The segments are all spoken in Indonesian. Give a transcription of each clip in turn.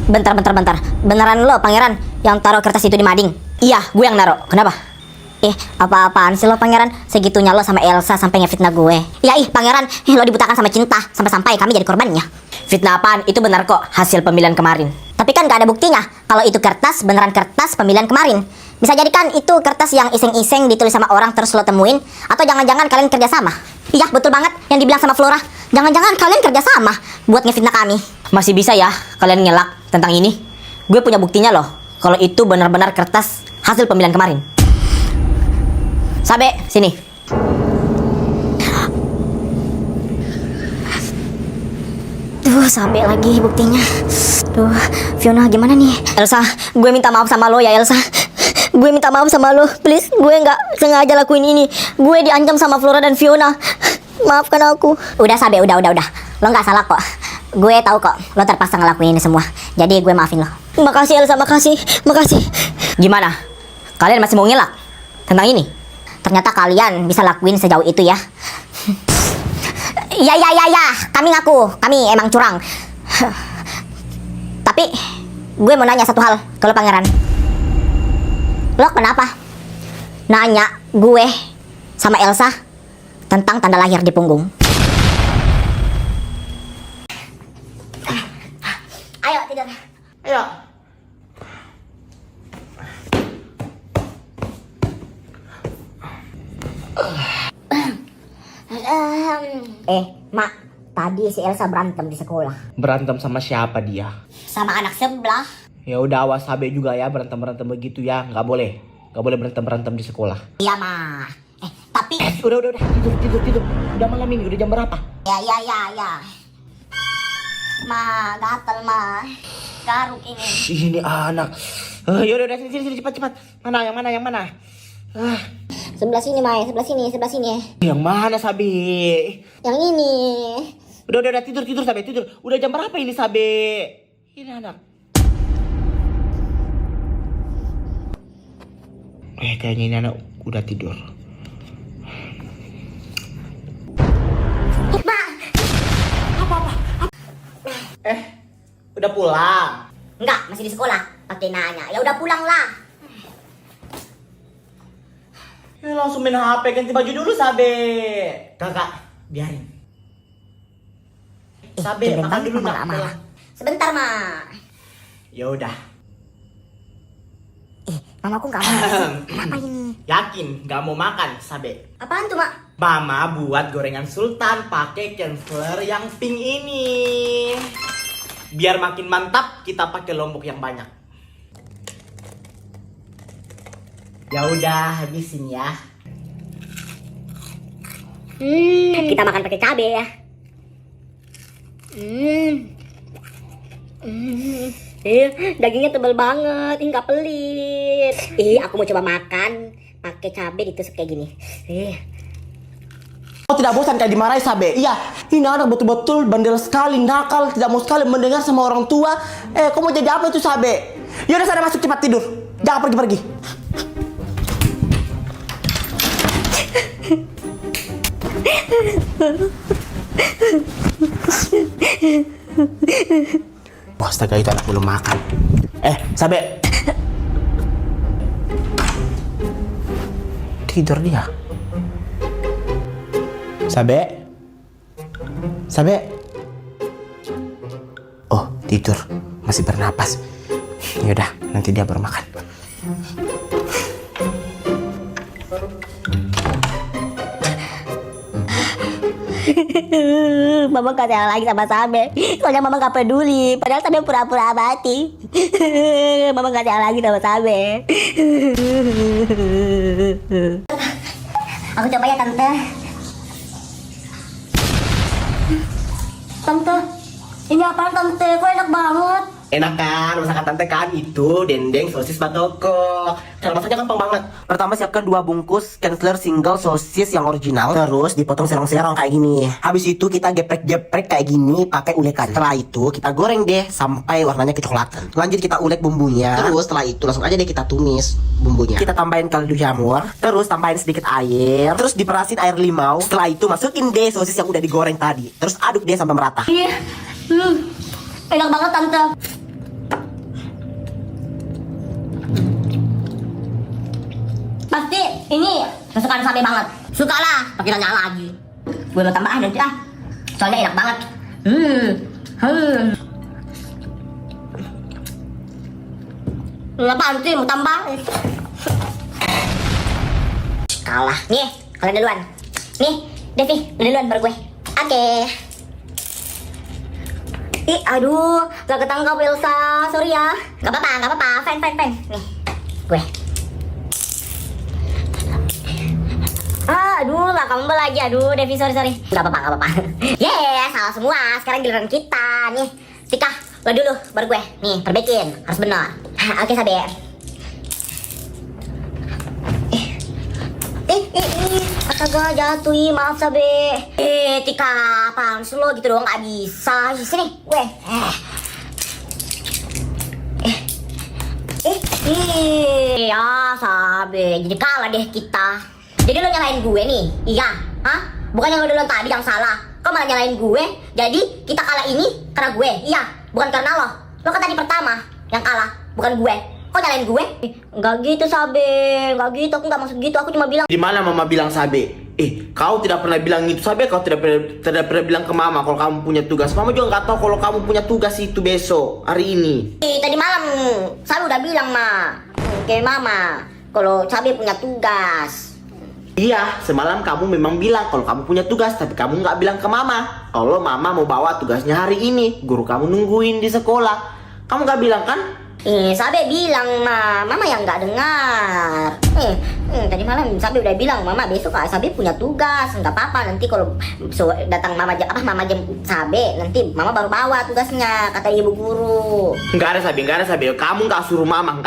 Bentar. Beneran lo pangeran yang taruh kertas itu di mading? Iya, gue yang naruh. Kenapa? Apa-apaan sih lo pangeran? Segitunya lo sama Elsa sampai ngefitnah gue. Ya pangeran, lo dibutakan sama cinta sampai-sampai kami jadi korbannya. Fitnah apaan? Itu benar kok, hasil pemilihan kemarin. Tapi kan gak ada buktinya kalau itu kertas beneran kertas pemilihan kemarin. Bisa jadi kan itu kertas yang iseng-iseng ditulis sama orang terus lo temuin. Atau jangan-jangan kalian kerja sama. Iya betul banget yang dibilang sama Flora. Jangan-jangan kalian kerja sama buat ngefitnah kami. Masih bisa ya kalian ngelak tentang ini? Gue punya buktinya loh, kalau itu benar-benar kertas hasil pemilihan kemarin. Sabe, sini. Sampai lagi buktinya. Fiona gimana nih? Elsa, gue minta maaf sama lo ya Elsa. Gue minta maaf sama lo, please. Gue nggak sengaja lakuin ini. Gue diancam sama Flora dan Fiona. Maafkan aku. Udah Sabe, udah. Lo nggak salah kok. Gue tahu kok, lo terpaksa ngelakuin ini semua. Jadi gue maafin lo. Makasih Elsa, makasih. Gimana? Kalian masih mau ngelak tentang ini? Ternyata kalian bisa lakuin sejauh itu ya. Ya. Kami ngaku, kami emang curang. Tapi gue mau nanya satu hal kalau pangeran. Lo kenapa nanya gue sama Elsa tentang tanda lahir di punggung? Ayo tidur. Ayo. Mak, tadi si Elsa berantem di sekolah. Berantem sama siapa dia? Sama anak sebelah. Ya udah awas Sabe juga ya berantem begitu ya, nggak boleh berantem di sekolah. Iya, Ma. Tapi Udah tidur. Udah malam ini, udah jam berapa? Ya. Ma, gatel, Ma. Garuk ini. Ini anak. Yaudah sini cepat. Yang mana? Sebelah sini, Ma. Sebelah sini. Yang mana Sabe? Yang ini. Udah tidur Sabe, tidur. Udah jam berapa ini Sabe? Ini anak. Kayaknya ini anak udah tidur. Ma. Apa? Udah pulang. Enggak, masih di sekolah. Pakai nanya. Ya udah pulang lah. Ya langsung main HP, ganti baju dulu Sabe. Kakak, biarin. Sabe, makan dulu nak. Sebentar, Ma. Ya udah. Mamaku nggak mau. Apa ini? Yakin nggak mau makan Sabe? Apaan tuh, Mak? Mama buat gorengan sultan pakai cancel yang pink ini. Biar makin mantap kita pakai lombok yang banyak. Ya udah habisin ya. Kita makan pakai cabe ya. Dagingnya tebal banget, nggak pelit. Aku mau coba makan pakai cabe ditusuk kayak gini. Kau tidak bosan kayak dimarahi Sabe? Iya, ini anak betul-betul bandel sekali, nakal, tidak mau sekali mendengar sama orang tua. Kau mau jadi apa itu Sabe? Yaudah sana masuk cepat tidur, jangan pergi-pergi. Astaga, itu anak belum makan. Sabe. Tidur dia. Sabe. Oh, tidur. Masih bernapas. Yaudah, nanti dia baru makan. Mama gak sayang lagi sama Sabe. Soalnya Mama gak peduli. Padahal Sabe pura-pura mati. Mama gak sayang lagi sama Sabe. Aku coba ya, Tante. Tante, ini apaan Tante? Kok enak banget? Enak kan, masakan tante kan? Itu dendeng sosis batoko. Cara masaknya gampang banget. Pertama siapkan 2 bungkus Kensler single sosis yang original. Terus dipotong serong-serong kayak gini. Habis itu kita geprek-geprek kayak gini pakai ulekan. Setelah itu kita goreng deh sampai warnanya kecoklatan. Lanjut kita ulek bumbunya. Terus setelah itu langsung aja deh kita tumis bumbunya. Kita tambahin kaldu jamur. Terus tambahin sedikit air. Terus diperasin air limau. Setelah itu masukin deh sosis yang udah digoreng tadi. Terus aduk deh sampai merata. Enak banget Tante. ini kesukaan Sabe banget. Suka lah, pakai nanya lagi. Gue mau tambahin nanti ah. Soalnya enak banget. Apaan sih, mau tambah? Kalah. Nih, kalian duluan. Nih, Devi, lu duluan baru gue. Oke. Ih, aduh, gak ketangkap Elsa, sorry ya. Gak apa-apa, fine. Nih, gue. Aduh, lah kamu lagi, aduh, Devi, sorry. Gak apa-apa. Yeah, salah semua, sekarang giliran kita. Nih, Tika, lo dulu, baru gue. Nih, perbaikin, harus benar. Oke, Sabe. Astaga, jatuh, maaf Sabe. Tika, apaan sih lo gitu doang gak bisa. Sini, gue. Ya Sabe, jadi kalah deh kita. Jadi lo nyalain gue nih? Iya, hah? Bukannya lo duluan tadi yang salah. Kok malah nyalain gue? Jadi kita kalah ini karena gue? Iya, bukan karena lo. Lo kan tadi pertama yang kalah, bukan gue. Kok nyalain gue? Enggak gitu Sabe, enggak gitu, aku enggak maksud gitu, aku cuma bilang. Di mana mama bilang Sabe? Kau tidak pernah bilang itu Sabe, kau tidak pernah bilang ke mama kalau kamu punya tugas. Mama juga nggak tahu kalau kamu punya tugas itu besok, hari ini. Tadi malam Sabe udah bilang ke mama kalau Sabe punya tugas. Iya, semalam kamu memang bilang kalau kamu punya tugas, tapi kamu nggak bilang ke mama kalau mama mau bawa tugasnya hari ini. Guru kamu nungguin di sekolah. Kamu nggak bilang kan? Sabe bilang mama yang nggak dengar. Tadi malam Sabe udah bilang mama besok Sabe punya tugas, nggak apa-apa nanti kalau datang mama jemput Sabe nanti mama baru bawa tugasnya kata ibu guru. Nggak ada Sabe. Kamu nggak suruh mama.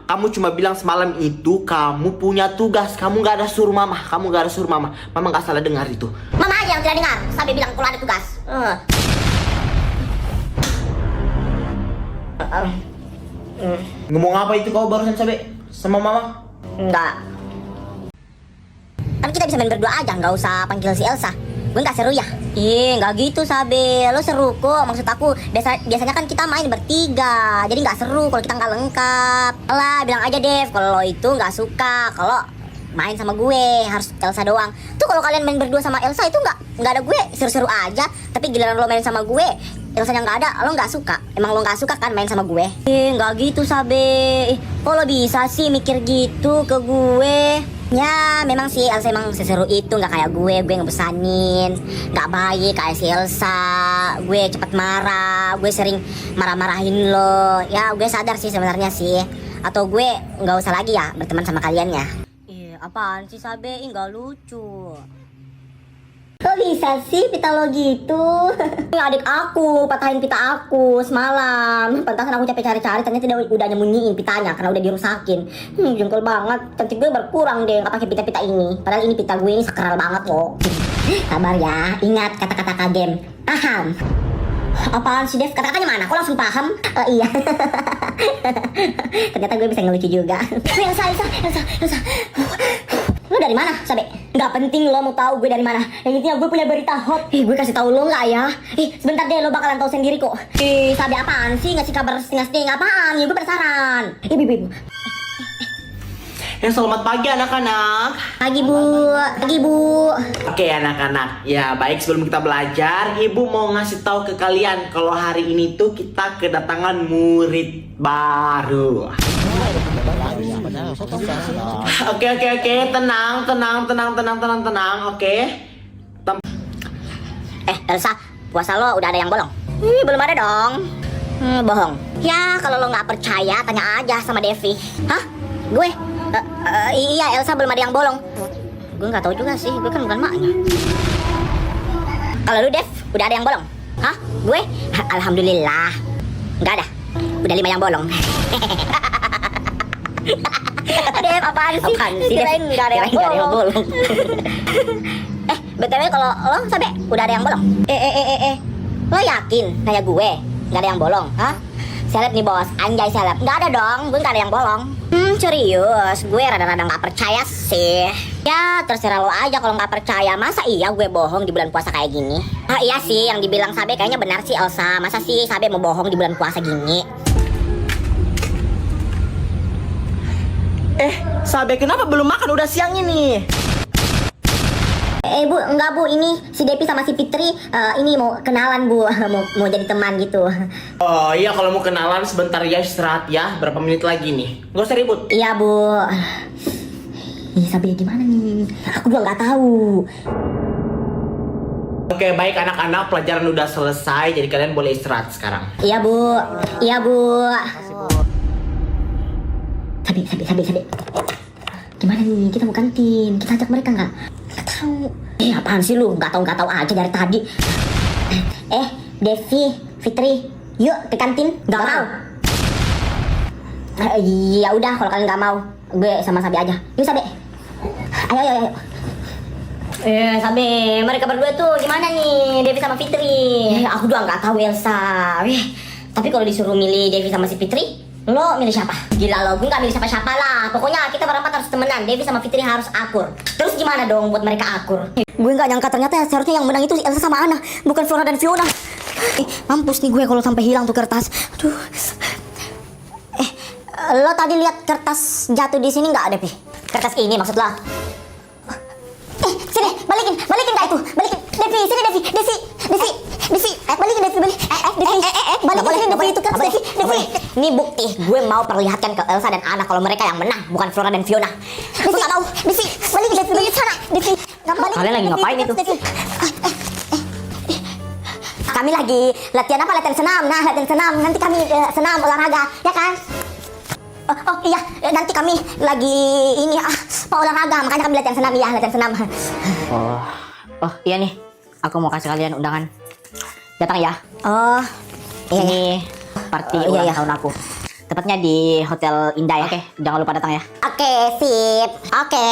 Kamu cuma bilang semalam itu kamu punya tugas. Kamu nggak ada suruh mama. Mama nggak salah dengar itu. Mama aja yang tidak dengar. Sabe bilang kalau ada tugas. Ngomong apa itu kau barusan Sabe sama mama? Enggak. Kan kita bisa main berdua aja, nggak usah panggil si Elsa. Gue nggak seru ya? Nggak gitu Sabe, lo seru kok. Maksud aku biasanya kan kita main bertiga, jadi nggak seru kalau kita nggak lengkap. Lah bilang aja Dev, kalau lo itu nggak suka kalau main sama gue, harus Elsa doang. Tuh kalau kalian main berdua sama Elsa itu nggak ada gue, seru-seru aja. Tapi giliran lo main sama gue, Elsa yang nggak ada, lo nggak suka. Emang lo nggak suka kan main sama gue? Nggak gitu Sabe. Kok lo bisa sih mikir gitu ke gue? Ya memang sih Elsa emang seseru itu, nggak kayak gue ngebesanin, nggak baik kayak si Elsa. Gue cepet marah, gue sering marah-marahin lo. Ya gue sadar sih sebenarnya sih. Atau gue nggak usah lagi ya berteman sama kalian ya. Apaan sih Sabe, nggak lucu. Kok bisa sih pita lo gitu? Ini adik aku, patahin pita aku semalam. Pantasan aku capek cari-cari, ternyata dia udah nyembunyiin pitanya karena udah dirusakin. Jengkel banget, cantik gue berkurang deh nggak pakai pita-pita ini. Padahal ini pita gue ini sakral banget loh. Sabar ya, ingat kata-kata kagem. Paham? Apaan sih Dev? Kata-katanya mana? Kok langsung paham? Oh iya. Ternyata gue bisa ngelucu juga. Elsa. Lu dari mana, Sabe? Nggak penting lo mau tahu gue dari mana. Yang intinya gue punya berita hot. Gue kasih tahu lo nggak ya? Sebentar deh, lo bakalan tahu sendiri kok. Sabe apaan sih ngasih kabar setengah-setengah? Apaan? Ya gue penasaran. Ibu. Selamat pagi anak-anak. Pagi bu. Oke anak-anak, ya baik sebelum kita belajar, ibu mau ngasih tahu ke kalian kalau hari ini tuh kita kedatangan murid baru. Oke, tenang, oke. Elsa, puasa lo udah ada yang bolong? Belum ada dong. Bohong. Ya kalau lo nggak percaya tanya aja sama Devi. Hah? Gue? Iya Elsa belum ada yang bolong. Gue nggak tahu juga sih, gue kan bukan maknya. Kalau lu Dev, udah ada yang bolong? Hah? Gue? Alhamdulillah nggak ada, udah 5 yang bolong. Dev apaan sih? Kirain nggak ada yang bolong. BTW kalau lo Sabe udah ada yang bolong? Lo yakin kayak gue nggak ada yang bolong? Hah? Seleb nih bos, anjay seleb. Nggak ada dong, gue nggak ada yang bolong. Serius, gue rada-rada nggak percaya sih. Ya terserah lo aja kalau nggak percaya. Masa iya gue bohong di bulan puasa kayak gini? Iya sih, yang dibilang Sabe kayaknya benar sih Elsa. Masa sih Sabe mau bohong di bulan puasa gini? Sabe kenapa belum makan? Udah siang ini. Bu, enggak bu, ini si Devi sama si Fitri ini mau kenalan bu, mau jadi teman gitu. Oh iya, kalau mau kenalan sebentar ya, istirahat ya. Berapa menit lagi nih? Gak usah ribut. Iya bu. Ini Sabe gimana nih? Aku juga nggak tahu. Oke, baik anak-anak, pelajaran udah selesai, jadi kalian boleh istirahat sekarang. Iya bu, iya bu. Sabe. Gimana nih? Kita mau kantin, kita ajak mereka nggak? Nggak tahu. Apaan sih lu? Nggak tahu aja dari tadi. Devi, Fitri, yuk ke kantin. Nggak mau. Ya udah, kalau kalian nggak mau, gue sama Sabe aja. Yuk Sabe. Ayo. Sabe, mereka berdua tuh gimana nih, Devi sama Fitri? Aku juga nggak tahu Elsa. Tapi kalau disuruh milih Devi sama si Fitri, lo milih siapa? Gila lo, gue nggak milih siapa-siapa lah. Pokoknya kita berempat harus temenan. Devi sama Fitri harus akur. Terus gimana dong buat mereka akur? Gue nggak nyangka ternyata seharusnya yang menang itu Elsa sama Anna, bukan Flora dan Fiona. Mampus nih gue kalau sampai hilang tuh kertas. Aduh. Lo tadi lihat kertas jatuh di sini nggak, Devi? Kertas ini maksud lo? Sini, balikin nggak itu? Balikin, Devi, sini Devi, balikin Devi, Devi, balikin Devi itu kertas Devi. Ini bukti, gue mau perlihatkan ke Elsa dan Anna kalau mereka yang menang, bukan Flora dan Fiona. Devi nggak mau, Devi, balikin Devi, sana, Devi. Kalian lagi ngapain itu? Kami lagi latihan apa? Latihan senam. Nah, latihan senam. Nanti kami senam olahraga, ya kan? Oh iya, nanti kami lagi ini mau olahraga, makanya kami latihan senam. Iya, latihan senam. Oh iya nih, aku mau kasih kalian undangan. Datang ya. Oh, iya. Ini party Oh, ulang iya. tahun aku. Tepatnya di Hotel Indah ya. Oke, jangan lupa datang ya. Oke, sip. Oke.